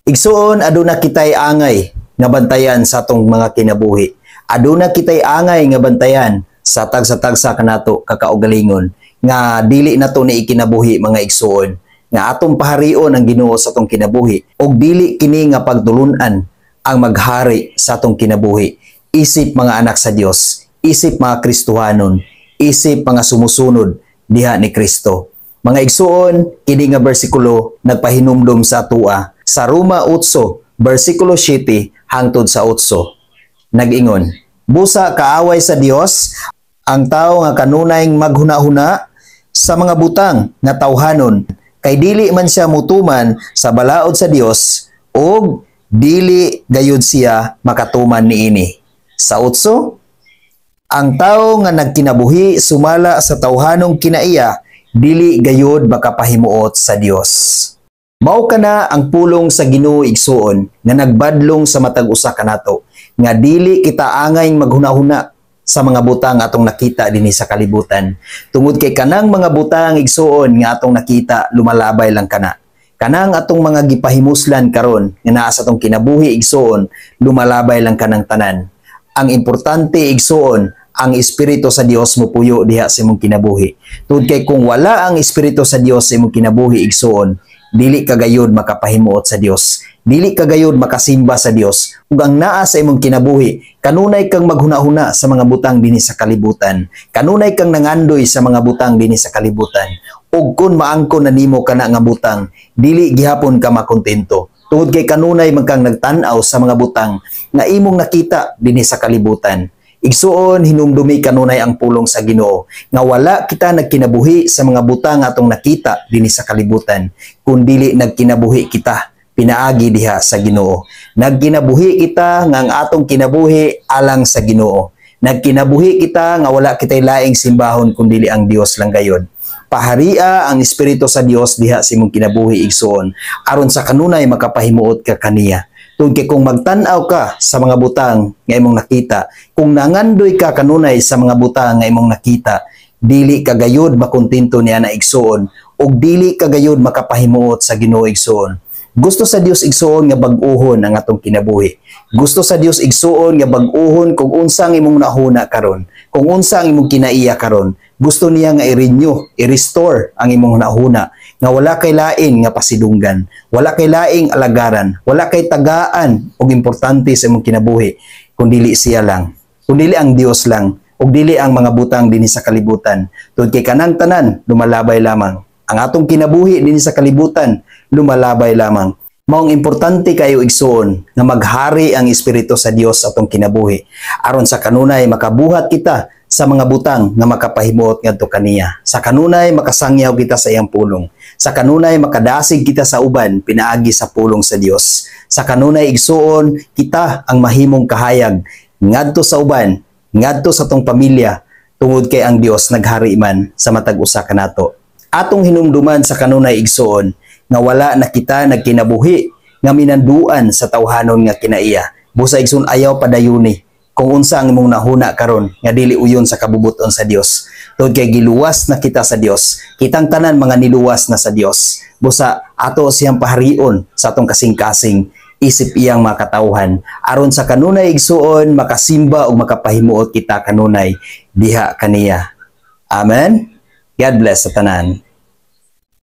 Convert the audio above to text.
Igsuon aduna kitay angay nga bantayan sa atong mga kinabuhi. Aduna kitay angay nga bantayan sa tagsa-tagsa kanato kakaugalingon nga dili nato ni ikinabuhi mga igsuon nga atong paharion ang Ginoo sa atong kinabuhi ug dili kini nga pagtulunan ang maghari sa atong kinabuhi. Isip mga anak sa Dios, isip mga Kristohanon, isip mga sumusunod diha ni Kristo. Mga igsuon, kini nga bersikulo nagpahinumdom sa atua sa Roma 8, bersikulo 7 hangtod sa 8. Nag-ingon, busa kaaway sa Dios ang tao nga kanunay maghuna-huna sa mga butang nga tawhanon kay dili man siya mutuman sa balaod sa Dios o dili gayud siya makatuman niini. Sa 8, ang tao nga nagkinabuhi sumala sa tawhanong kinaiya dili gayud makapahimuot sa Dios. Mao kana ang pulong sa Ginoo igsuon nga nagbadlong sa matag usa kanato nga dili kita angay maghuna-huna sa mga butang atong nakita dinhi sa kalibutan. Tungod kay kanang mga butang igsuon nga atong nakita lumalabay lang kana. Kanang atong mga gipahimuslan karon nga naa sa atong kinabuhi igsuon lumalabay lang kanang tanan. Ang importante igsuon ang Espiritu sa Dios mupuyo diha sa imong kinabuhi. Tungod kay kung wala ang Espiritu sa Dios sa imong kinabuhi igsuon, dili ka gayud makapahimuot sa Dios. Dili ka gayud makasimba sa Dios. Ug ang naa sa imong kinabuhi, kanunay kang maghuna-huna sa mga butang dinhi sa kalibutan. Kanunay kang nangandoy sa mga butang dinhi sa kalibutan. Ug kun maangkon na nimo kana nga butang, dili gihapon ka makontento. Tungod kay kanunay man kang nagtan-aw sa mga butang nga imong nakita dinhi sa kalibutan. Igsuon hinumdumi kanunay ang pulong sa Ginoo nga wala kita nagkinabuhi sa mga butang atong nakita dinhi sa kalibutan kun dili nagkinabuhi kita pinaagi diha sa Ginoo. Nagkinabuhi kita nga ang atong kinabuhi alang sa Ginoo. Nagkinabuhi kita nga wala kitay laing simbahon kun dili ang Dios lang gayud. Paharia ang Espiritu sa Dios diha sa imong kinabuhi igsuon aron sa kanunay makapahimuot ka kaniya. Tungod kay kung magtan-aw ka sa mga butang nga imong nakita, kung nangandoy ka kanunay sa mga butang nga imong nakita, dili ka gayud makontento niya na igsuon ug dili ka gayud makapahimuot sa Ginoo igsuon. Gusto sa Dios igsuon nga bag-ohon ang atong kinabuhi. Gusto sa Dios igsuon nga bag-ohon kung unsa ang imong nahuna karon, kung unsa ang imong kinaiya karon. Gusto niya nga i-renew, i-restore ang imong nahuna nga wala kay lain nga pasidunggan, wala kay laing alagaran, wala kay tagaan og importante sa imong kinabuhi, kundi siya lang, kundi ang Dios lang, ug dili ang mga butang dinhi sa kalibutan. Tungod kay kanang tanan lumalabay lamang. Ang atong kinabuhi dinhi sa kalibutan lumalabay lamang. Maong importante kayo igsuon nga maghari ang Espiritu sa Dios sa atong kinabuhi aron sa kanunay makabuhat kita sa mga butang nga makapahimuot ngadto kaniya. Sa kanunay makasangyaw kita sa iyang pulong. Sa kanunay makadasig kita sa uban pinaagi sa pulong sa Dios. Sa kanunay igsuon kita ang mahimong kahayag ngadto sa uban, ngadto sa atong pamilya tungod kay ang Dios naghari man sa matag usa kanato. Atong hinumduman sa kanunay igsuon nga wala na kita nagkinabuhi nga minanduan sa tawhanon nga kinaiya. Busa igsoon ayaw padayuni kung unsa ang imong nahuna karon nga dili uyon sa kabubuton sa Dios. Tungod kay giluwas na kita sa Dios. Kitang tanan mga niluwas na sa Dios. Busa ato siyang paharion sa atong kasing-kasing isip iyang makatawhan aron sa kanunay igsuon makasimba ug makapahimuot kita kanunay diha kaniya. Amen. God bless sa tanan.